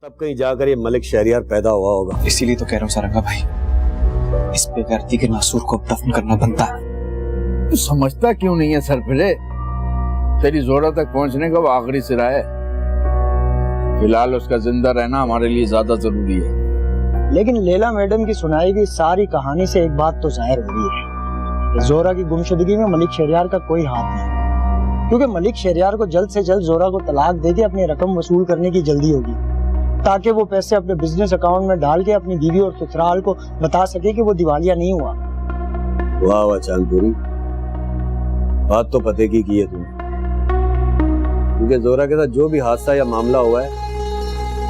तब कहीं जाकर ये मलिक शहरियार पैदा हुआ होगा। इसीलिए तो कह रहा हूँ सारंगा भाई, इस बेगैरती के नासूर को दफन करना बनता है। तू समझता क्यों नहीं है सरफिरे? तेरी जोरा तक पहुंचने का वो आखिरी सिरा है। फिलहाल उसका जिंदा रहना हमारे लिए ज्यादा जरूरी है। लेकिन लैला मैडम की सुनाई हुई सारी कहानी से एक बात तो जाहिर हो रही है कि जोरा की गुमशुदगी में मलिक शहरियार का कोई हाथ नहीं, क्योंकि मलिक शहरियार को जल्द से जल्द जोरा को तलाक देके अपनी रकम वसूल करने की जल्दी होगी, ताकि वो पैसे अपने बिजनेस अकाउंट में डाल के अपनी बीवी और ससुराल को बता सके कि वो दिवालिया नहीं हुआ। वाह वाह चांदपुरी, बात तो पते की है तुमने, क्योंकि जोरा के साथ जो भी हादसा या मामला हुआ है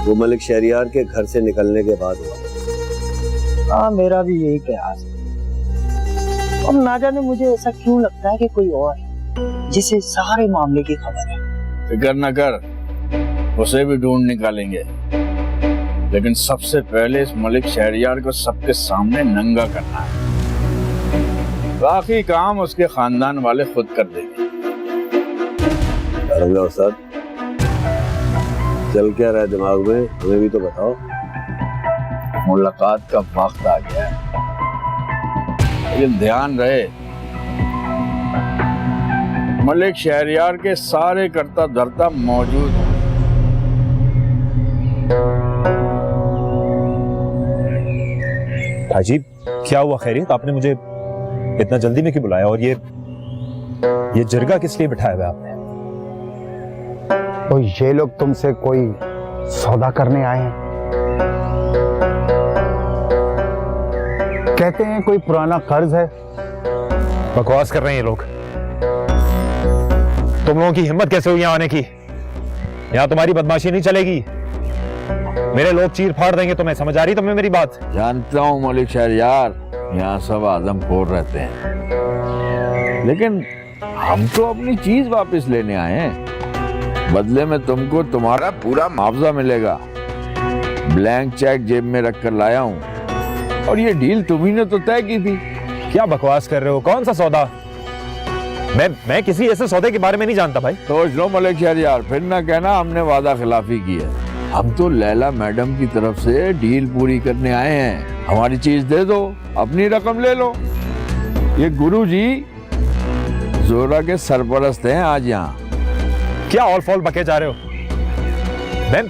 वो मलिक शहरियार के घर से निकलने के बाद हुआ। हाँ, मेरा भी यही प्रयास है। और ना जाने मुझे ऐसा क्यों लगता है कि कोई और है जिसे सारे मामले की खबर है। फिक्र न कर, उसे भी ढूंढ निकालेंगे, लेकिन सबसे पहले इस मलिक शहरियार को सबके सामने नंगा करना है। बाकी काम उसके खानदान वाले खुद कर देंगे। उस्ताद, चल क्या रहा है दिमाग में, हमें भी तो बताओ। मुलाकात का वक्त आ गया है, लेकिन ध्यान रहे मलिक शहरियार के सारे करता धरता मौजूद हैं। अजीब, क्या हुआ? खैरियत? आपने मुझे इतना जल्दी में क्यों बुलाया? और ये जरगा किस लिए बिठाया हुआ आपने? तो ये लोग तुमसे कोई सौदा करने आए हैं? कहते हैं कोई पुराना कर्ज है। बकवास कर रहे हैं ये लोग। तुम लोगों की हिम्मत कैसे हुई यहाँ आने की? यहाँ तुम्हारी बदमाशी नहीं चलेगी, मेरे लोग चीर फाड़ देंगे तुम्हें। समझ आ रही तुम्हें मेरी बात? जानता हूँ मलिक शहरियार, यहाँ सब आदमखोर रहते हैं, लेकिन हम तो अपनी चीज वापस लेने आए हैं। बदले में तुमको तुम्हारा पूरा मुआवजा मिलेगा। ब्लैंक चेक जेब में रख कर लाया हूँ, और ये डील तुम्ही ने तो तय की थी। क्या बकवास कर रहे हो? कौन सा सौदा? मैं किसी ऐसे सौदे के बारे में नहीं जानता भाई। सोच लो मलिक शहरियार, फिर ना कहना हमने वादा खिलाफी की है। हम तो लैला मैडम की तरफ से डील पूरी करने आए हैं। हमारी चीज दे दो, अपनी रकम ले लो। ये गुरुजी जोरा के सरपरस्त हैं आज यहाँ। क्या ऑल फॉल बके जा रहे हो?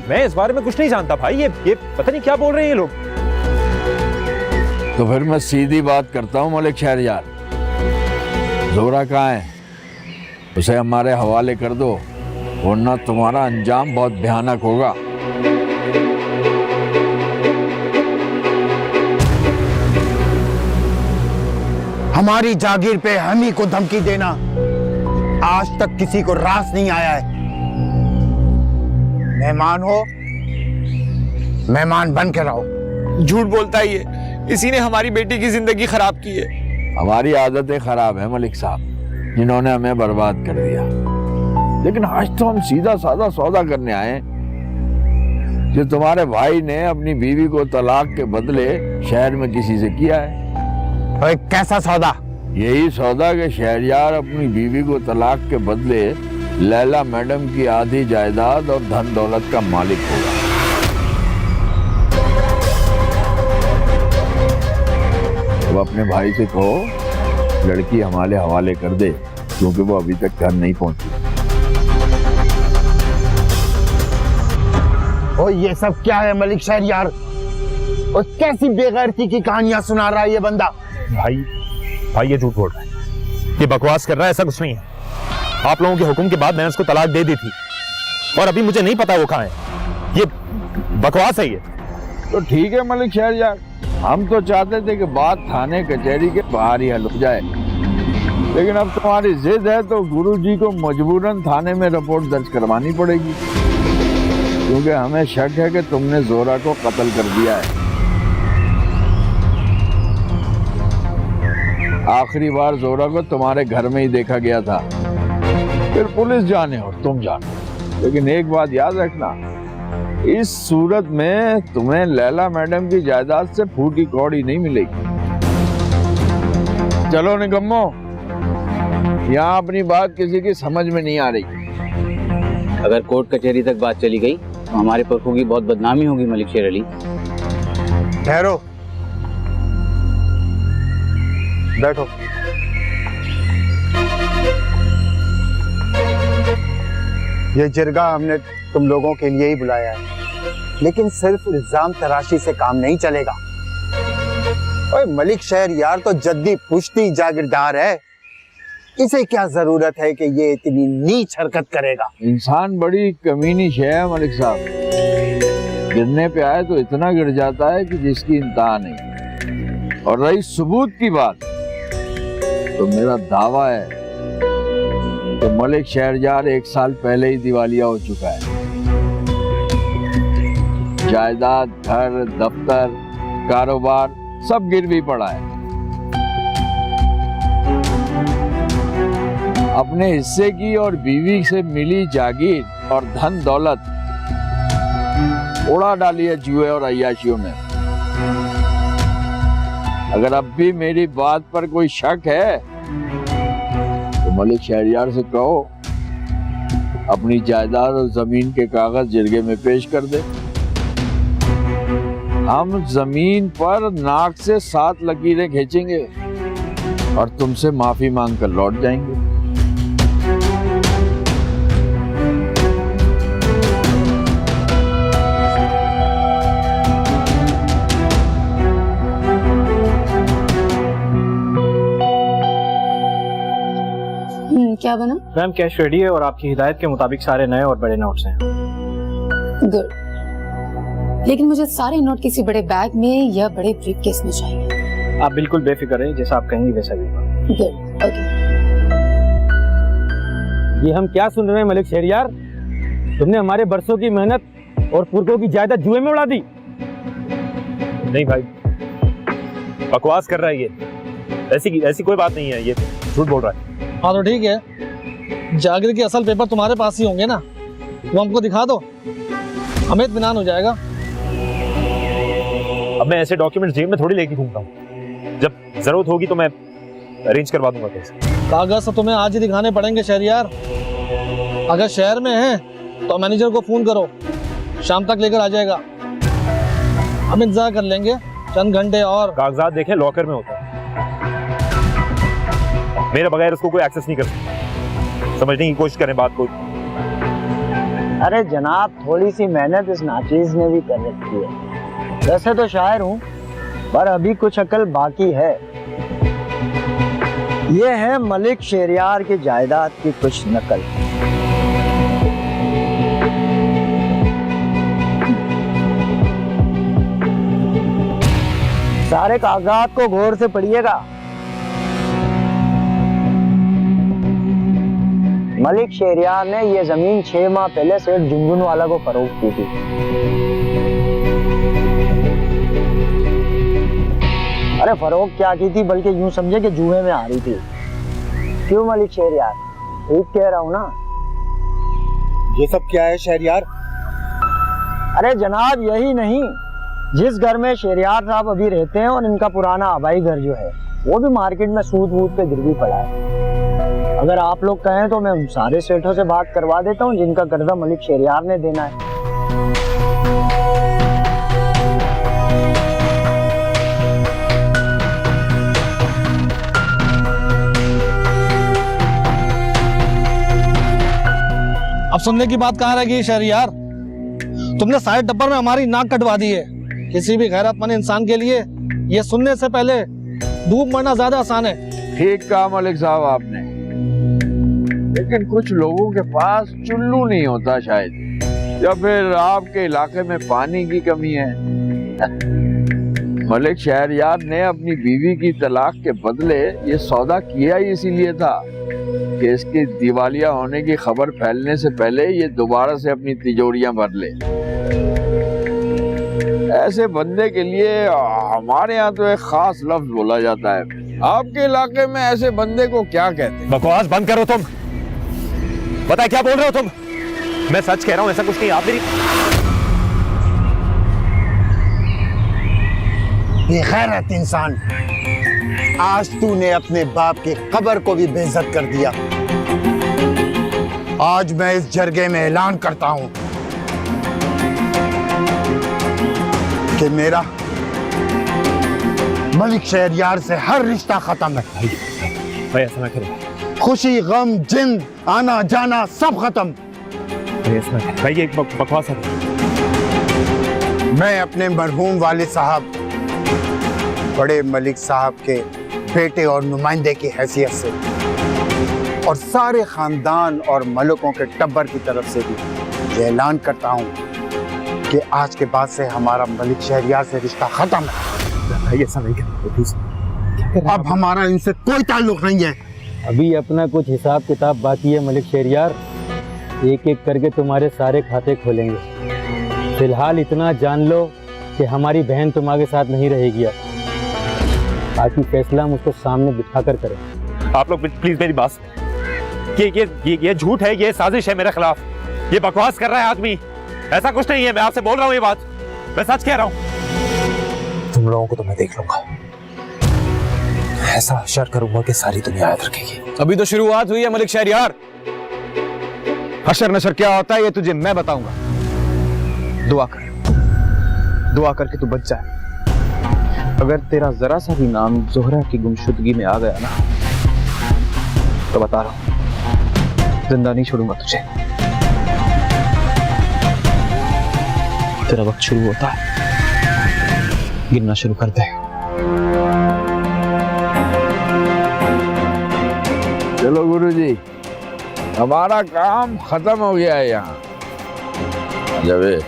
मैं इस बारे में कुछ नहीं जानता भाई। ये पता नहीं क्या बोल रहे हैं ये लोग। तो फिर मैं सीधी बात करता हूँ मलिक शहरियार, जोरा कहाँ है? उसे हमारे हवाले कर दो, वरना तुम्हारा अंजाम बहुत भयानक होगा। हमारी जागीर पे हम ही को धमकी देना आज तक किसी को रास नहीं आया है। मेहमान हो, मेहमान बन के रहो। झूठ बोलता है ये, इसी ने हमारी बेटी की जिंदगी खराब की है। हमारी आदतें खराब है मलिक साहब, जिन्होंने हमें बर्बाद कर दिया। लेकिन आज तो हम सीधा साधा सौदा करने आए, जो तुम्हारे भाई ने अपनी बीवी को तलाक के बदले शहर में किसी से किया है। और कैसा सौदा? यही सौदा के शहरियार अपनी बीवी को तलाक के बदले लैला मैडम की आधी जायदाद और धन दौलत का मालिक होगा। वो अपने भाई से कहो लड़की हमारे हवाले कर दे, क्योंकि वो अभी तक घर नहीं पहुंची। और ये सब क्या है मलिक शहरियार? और कैसी बेगैरती की कहानियां सुना रहा है ये बंदा? भाई ये झूठ बोल रहा है, ये बकवास कर रहा है। ऐसा कुछ नहीं है। आप लोगों के हुक्म के बाद मैंने उसको तलाक दे दी थी, और अभी मुझे नहीं पता वो कहाँ है। ये बकवास है ये। तो ठीक है मलिक शहरियार, हम तो चाहते थे कि बात थाने कचहरी के बाहर ही हल हो जाए, लेकिन अब तुम्हारी जिद है तो गुरुजी को मजबूरन थाने में रिपोर्ट दर्ज करवानी पड़ेगी, क्योंकि हमें शक है कि तुमने जोरा को कत्ल कर दिया है। आखिरी बार जोरा को तुम्हारे घर में ही देखा गया था, फिर पुलिस जाने और तुम जाने। लेकिन एक बात याद रखना, इस सूरत में तुम्हें लैला मैडम की जायदाद से फूटी कौड़ी नहीं मिलेगी। चलो निकम्मो, यहाँ अपनी बात किसी की समझ में नहीं आ रही। अगर कोर्ट कचहरी तक बात चली गई तो हमारे पुरखों की बहुत बदनामी होगी मलिक शेर अली। ठहरो, बैठो। ये जिरगा हमने तुम लोगों के लिए ही बुलाया है, लेकिन सिर्फ इल्जाम तराशी से काम नहीं चलेगा। ओए, मलिक शहरयार तो जद्दी पुश्ती जागीरदार है, इसे क्या जरूरत है कि ये इतनी नीच हरकत करेगा। इंसान बड़ी कमीनी शय है मलिक साहब, गिरने पे आए तो इतना गिर जाता है कि जिसकी इंतहा नहीं। और रही सबूत की बात, तो मेरा दावा है कि मलिक शहरयार 1 साल पहले ही दिवालिया हो चुका है। जायदाद, घर, दफ्तर, कारोबार सब गिरवी पड़ा है। अपने हिस्से की और बीवी से मिली जागीर और धन दौलत उड़ा डाली है जुए और अय्याशियों में। अगर अब भी मेरी बात पर कोई शक है तो मलिक शहरयार से कहो अपनी जायदाद और जमीन के कागज जिरगे में पेश कर दे। हम जमीन पर नाक से 7 लकीरें खींचेंगे और तुमसे माफी मांगकर लौट जाएंगे। क्या बना? मैम कैश रेडी है और आपकी हिदायत के मुताबिक सारे नए और बड़े नोट्स हैं। गुड, लेकिन मुझे सारे नोट किसी बड़े बैग में या बड़े ब्रीफकेस में चाहिए। आप बिल्कुल बेफिक्र हैं, जैसा आप कहेंगे वैसा ही होगा। Good, okay. ये हम क्या सुन रहे हैं मलिक शहरयार? तुमने हमारे बरसों की मेहनत और पुरखों की जायदाद जुए में उड़ा दी। नहीं भाई, बकवास कर रहा है ये। ऐसी कोई बात नहीं है, ये झूठ बोल रहा है। हाँ तो ठीक है, जागीर के असल पेपर तुम्हारे पास ही होंगे ना, वो हमको दिखा दो, हमें इत्मीनान हो जाएगा। अब मैं ऐसे डॉक्यूमेंट जेब में थोड़ी लेके घूमता हूँ, जब जरूरत होगी तो मैं अरेंज करवा दूंगा। कैसे? कागज तो तुम्हें आज ही दिखाने पड़ेंगे शहरयार। अगर शहर में है तो मैनेजर को फोन करो, शाम तक लेकर आ जाएगा। हम इंतजार कर लेंगे चंद घंटे और। कागजात देखें लॉकर में होता है, मेरे बगैर उसको कोई एक्सेस नहीं कर सकता। समझने की कोशिश करें बात को। अरे जनाब, थोड़ी सी मेहनत इस नाचीज ने भी कर रखी है। वैसे तो शायर हूँ, पर अभी कुछ अकल बाकी है। ये है मलिक शहरयार की जायदाद की कुछ नकल। सारे कागजात को गौर से पढ़िएगा। मलिक शहरयार ने ये जमीन 6 माह पहले सेठ झुनझुनवाला को फरोख्त की थी। अरे फरोख्त क्या की थी, बल्कि यूं समझे कि जुए में आ रही थी। क्यों मलिक शहरयार, ठीक कह रहा हूं ना? ये सब क्या है शहरयार? अरे जनाब, यही नहीं, जिस घर में शहरयार साहब अभी रहते हैं और इनका पुराना आबाई घर जो है वो भी मार्केट में सूद वूद पे गिरवी पड़ा है। अगर आप लोग कहें तो मैं उन सारे सेठों से बात करवा देता हूं जिनका कर्जा मलिक शहरयार ने देना है। अब सुनने की बात कहाँ रह गई शहरयार? तुमने सारे टप्पर में हमारी नाक कटवा दी है। किसी भी गैरतमंद इंसान के लिए ये सुनने से पहले डूब मरना ज्यादा आसान है। ठीक कहा मलिक साहब आपने, लेकिन कुछ लोगों के पास चुल्लू नहीं होता शायद, या फिर आपके इलाके में पानी की कमी है। मलिक शहरयार ने अपनी बीवी की तलाक के बदले ये सौदा किया ही इसीलिए था कि इसके दिवालिया होने की खबर फैलने से पहले ये दोबारा से अपनी तिजोरियां भर ले। ऐसे बंदे के लिए हमारे यहाँ तो एक खास लफ्ज बोला जाता है। आपके इलाके में ऐसे बंदे को क्या कहते हैं? बकवास बंद करो तुम। बताए क्या बोल रहे हो तुम? मैं सच कह रहा हूं, ऐसा कुछ नहीं। आप मेरी बेगैरत इंसान, आज तूने अपने बाप की कब्र को भी बेइज्जत कर दिया। आज मैं इस जरगे में ऐलान करता हूं कि मेरा मलिक शहरयार से हर रिश्ता खत्म है। भाई ऐसा ना करो खुशी गम जिंद आना जाना सब खत्म। भाई ऐसा ना करो भाई, ये एक बकवास है। मैं अपने मरहूम वालिद साहब बड़े मलिक साहब के बेटे और नुमाइंदे की हैसियत से और सारे खानदान और मलकों के टब्बर की तरफ से भी ये ऐलान करता हूँ कि आज के बाद से हमारा मलिक शहरयार से रिश्ता खत्म है। भाई ऐसा नहीं करो प्लीज। अब हमारा इनसे कोई ताल्लुक नहीं है। अभी अपना कुछ हिसाब किताब बाकी है मलिक शहरयार, एक एक करके तुम्हारे सारे खाते खोलेंगे। फिलहाल इतना जान लो कि हमारी बहन तुम्हारे साथ नहीं रहेगी, बाकी फैसला हम उसको सामने बिठाकर करें। आप लोग प्लीज मेरी बात, ये झूठ है, ये साजिश है मेरे खिलाफ, ये बकवास कर रहा है आदमी। ऐसा कुछ नहीं है, मैं आपसे बोल रहा हूँ ये बात, मैं सच कह रहा हूँ। तुम लोगों को तो मैं देख लूंगा, ऐसा हशर करूंगा कि सारी दुनिया याद रखेगी। अभी तो शुरुआत हुई है मलिक शहरयार। हशर नशर क्या होता है ये तुझे मैं बताऊंगा। दुआ करके तू बच जाए। अगर तेरा जरा सा भी नाम जोहरा की गुमशुदगी में आ गया ना, तो बता रहा हूं जिंदा नहीं छोड़ूंगा तुझे। तेरा वक्त शुरू होता है, गिनना शुरू कर दे। चलो गुरुजी, हमारा काम खत्म हो गया है यहाँ। जावेद,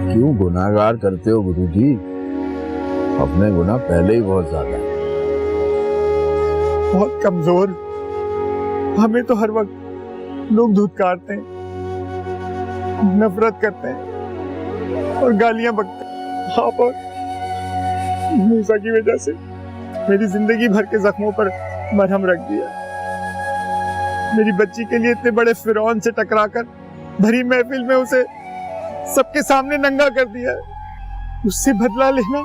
क्यों गुनाहगार करते हो गुरुजी? अपने गुनाह पहले ही बहुत ज्यादा है। बहुत कमजोर, हमें तो हर वक्त लोग धुतकारते हैं, नफरत करते हैं और गालियां बकते हैं। आप और मूसा की वजह से मेरी जिंदगी भर के जख्मों पर मरहम रख दिया। मेरी बच्ची के लिए इतने बड़े फिरौन से टकराकर भरी महफिल में उसे सबके सामने नंगा कर दिया है। उससे बदला लेना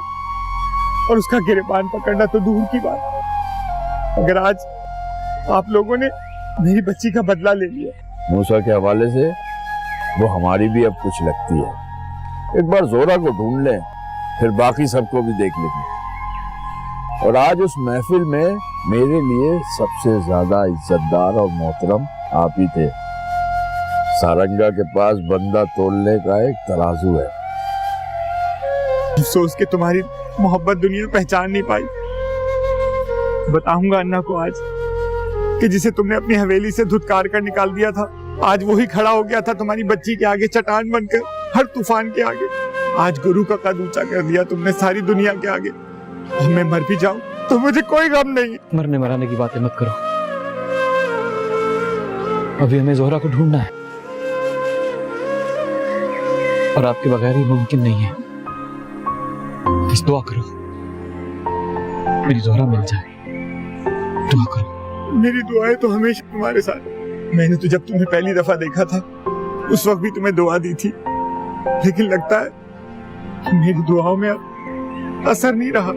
और उसका गिरबान पकड़ना तो दूर की बात, अगर आज आप लोगों ने मेरी बच्ची का बदला ले लिया। मूसा के हवाले से वो हमारी भी अब कुछ लगती है। एक बार जोरा को ढूंढ लें, फिर बाकी सबको भी देख लेंगे। और आज उस महफिल में मेरे लिए सबसे ज्यादा इज्जतदार और मोहतरम आप ही थे। सारंगा के पास बंदा तोलने का एक तराजू है। सोच के तुम्हारी मोहब्बत दुनिया पहचान नहीं पाई। बताऊंगा अन्ना को आज कि जिसे तुमने अपनी हवेली से धुतकार कर निकाल दिया था, आज वही खड़ा हो गया था तुम्हारी बच्ची के आगे, चट्टान बनकर हर तूफान के आगे। आज गुरु का कद ऊंचा कर दिया तुमने सारी दुनिया के आगे। और मैं मर भी जाऊं तो मुझे कोई गम नहीं। मरने मराने की बातें मत करो, अभी हमें जोहरा को ढूंढना है और आपके बगैर ही मुमकिन नहीं है। बस दुआ करो मेरी जोहरा मिल जाए, दुआ करो। मेरी दुआएं तो हमेशा तुम्हारे साथ। मैंने तो जब तुम्हें पहली दफा देखा था उस वक्त भी तुम्हें दुआ दी थी, लेकिन लगता है कि मेरी दुआओं में अब असर नहीं रहा।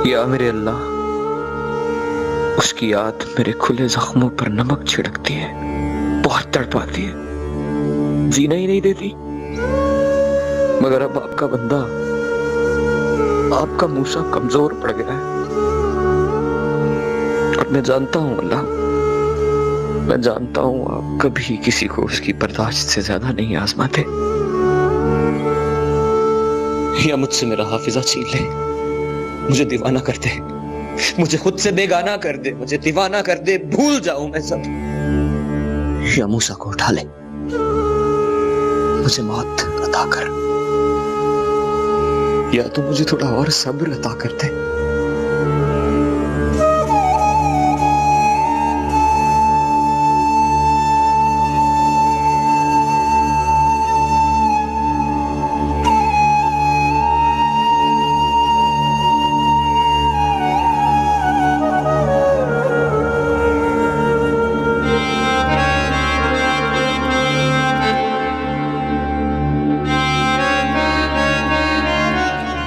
या मेरे अल्लाह, उसकी याद मेरे खुले जख्मों पर नमक छिड़कती है, बहुत तड़पाती है, जीना ही नहीं देती। मगर अब आपका बंदा, आपका मूसा कमजोर पड़ गया है। और मैं जानता हूं अल्लाह, मैं जानता हूं आप कभी किसी को उसकी बर्दाश्त से ज्यादा नहीं आजमाते। या मुझसे मेरा हाफिजा छीन ले, मुझे दीवाना कर दे, मुझे खुद से बेगाना कर दे, मुझे दीवाना कर दे, भूल जाऊं मैं सब। या मूसा को उठा ले, मुझे मौत अता कर, या तो मुझे थोड़ा और सब्र अता कर दे।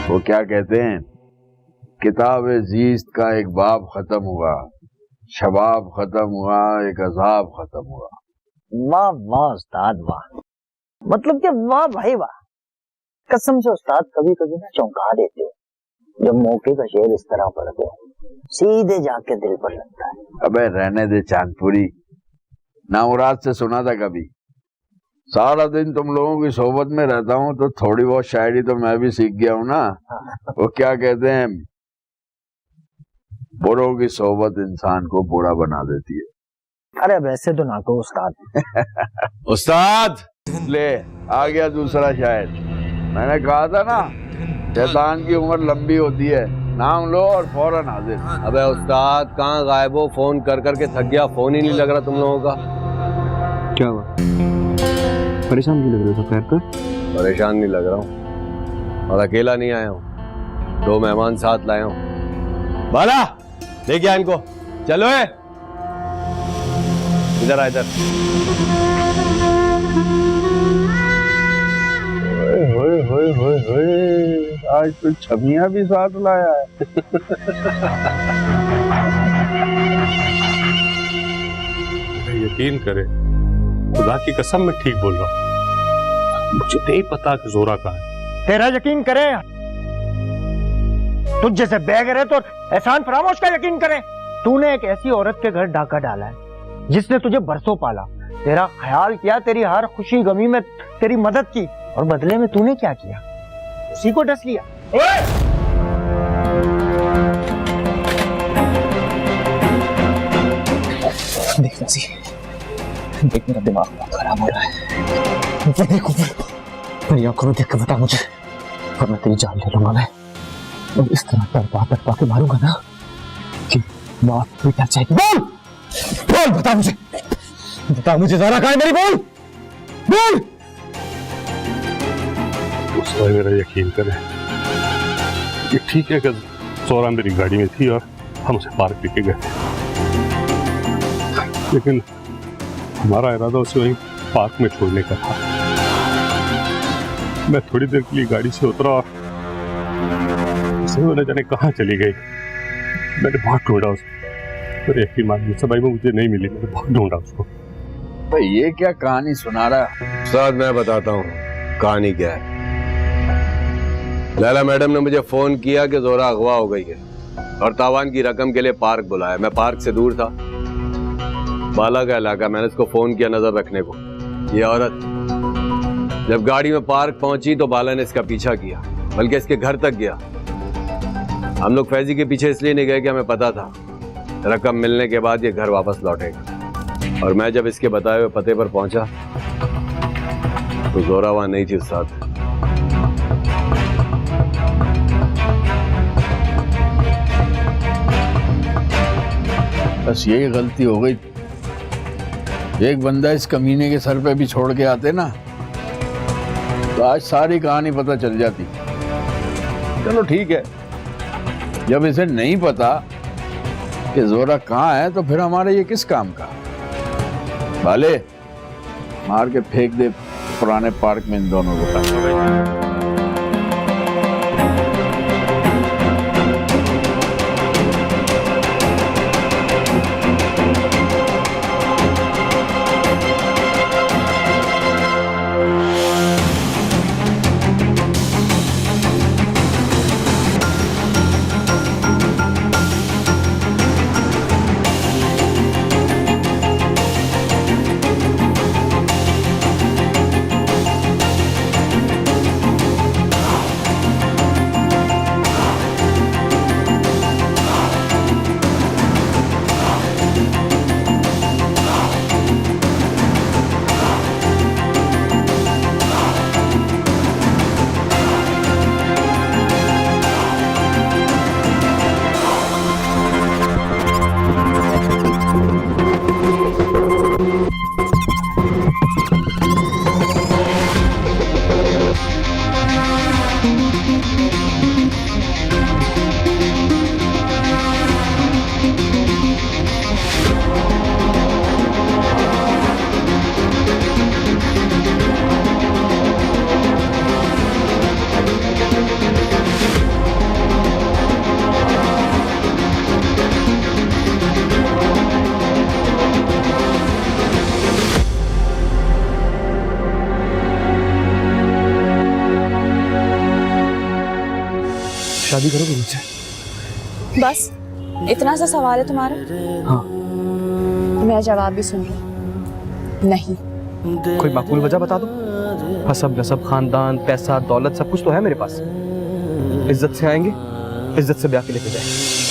वो क्या कहते हैं, किताब जीस्त का एक बाब खत्म हुआ, शबाब खत्म हुआ, एक अजाब खत्म हुआ। वाह वाह उस्ताद वाह, मतलब कि वाह भाई वाह। कसम से उस्ताद कभी कभी ना चौंका देते हो जब मौके का शेर इस तरह पढ़ते हो, सीधे जाके दिल पर लगता है। अबे रहने दे चांदपुरी, ना मुराद से सुना था कभी। सारा दिन तुम लोगों की सोबत में रहता हूँ तो थोड़ी बहुत शायरी तो मैं भी सीख गया हूँ ना। वो क्या कहते हैं, बुरों की सोबत इंसान को बुरा बना देती है। अरे वैसे तो ना कहो उस्ताद। उस्ताद ले आ गया दूसरा शायर। मैंने कहा था ना, शैतान की उम्र लंबी होती है, नाम लो और फौरन हाजिर। अबे उस्ताद कहाँ गायब हो, फोन कर करके थक गया, फोन ही नहीं लग रहा तुम लोगों का। क्या हुआ, परेशान क्यों लग रहे हो खैर कर? परेशान नहीं लग रहा हूँ, और अकेला नहीं आया हूँ, 2 मेहमान साथ लाया हूँ। बाला लेके आ इनको, चलो है इधर आ इधर। होए होए होए होए, आज तो छमिया भी साथ लाया है। यकीन करे, खुदा की कसम मैं ठीक बोल रहा हूँ, मुझे नहीं पता कि जोरा कहाँ है। तेरा यकीन करें, तुझ जैसे बेगैरत तो एहसान फरामोश का यकीन करें। तूने एक ऐसी औरत के घर डाका डाला है जिसने तुझे बरसों पाला, तेरा ख्याल किया, तेरी हर खुशी गमी में तेरी मदद की, और बदले में तूने क्या किया, उसी को डस लिया। देख नसी, देख मेरा दिमाग बहुत खराब हो रहा है। देखो मेरी आंखों में देख के बता मुझे, और मैं तेरी जान ले लूंगा मैं, और इस तरह तड़पा के मारूंगा ना कि बात भी डर जाएगी। बोल बोल, बता मुझे जरा कहाँ है मेरी, बोल बोल। उसमें मेरा यकीन करे, ये ठीक है कि जोरा मेरी गाड़ी में थी और हम उसे पार्क लेके गए, लेकिन हमारा इरादा उसे वहीं पार्क में छोड़ने का था। मैं थोड़ी देर के लिए गाड़ी से उतरा और न जाने कहाँ चली गई। मैंने बहुत ढूंढा उसको, पर यकीन मान भाई में मुझे नहीं मिली, मैंने बहुत ढूंढा उसको। भाई ये क्या कहानी सुना रहा है? उस्ताद मैं बताता हूँ कहानी क्या है। लैला मैडम ने मुझे फोन किया कि जोरा अगवा हो गई है और तावान की रकम के लिए पार्क बुलाया। मैं पार्क से दूर था, बाला का इलाका, मैंने इसको फोन किया नजर रखने को। ये औरत जब गाड़ी में पार्क पहुंची तो बाला ने इसका पीछा किया, बल्कि इसके घर तक गया। हम लोग फैजी के पीछे इसलिए नहीं गए कि हमें पता था रकम मिलने के बाद ये घर वापस लौटेगा। और मैं जब इसके बताए हुए पते पर पहुंचा तो जोरा वहां नहीं थी उस्ताद। बस यही गलती हो गई, एक बंदा इस कमीने के सर पे भी छोड़ के आते ना तो आज सारी कहानी पता चल जाती। चलो ठीक है, जब इसे नहीं पता कि जोरा कहाँ है तो फिर हमारे ये किस काम का। भाले मार के फेंक दे पुराने पार्क में इन दोनों को। शादी करोगे मुझसे? बस इतना सा सवाल है तुम्हारा? हाँ। मैं जवाब भी सुन रही हूँ। नहीं। कोई माकूल वजह बता दो। हसब नसब, खानदान, पैसा, दौलत सब कुछ तो है मेरे पास। इज्जत से आएंगे, इज्जत से ब्याह के लेके जाएंगे।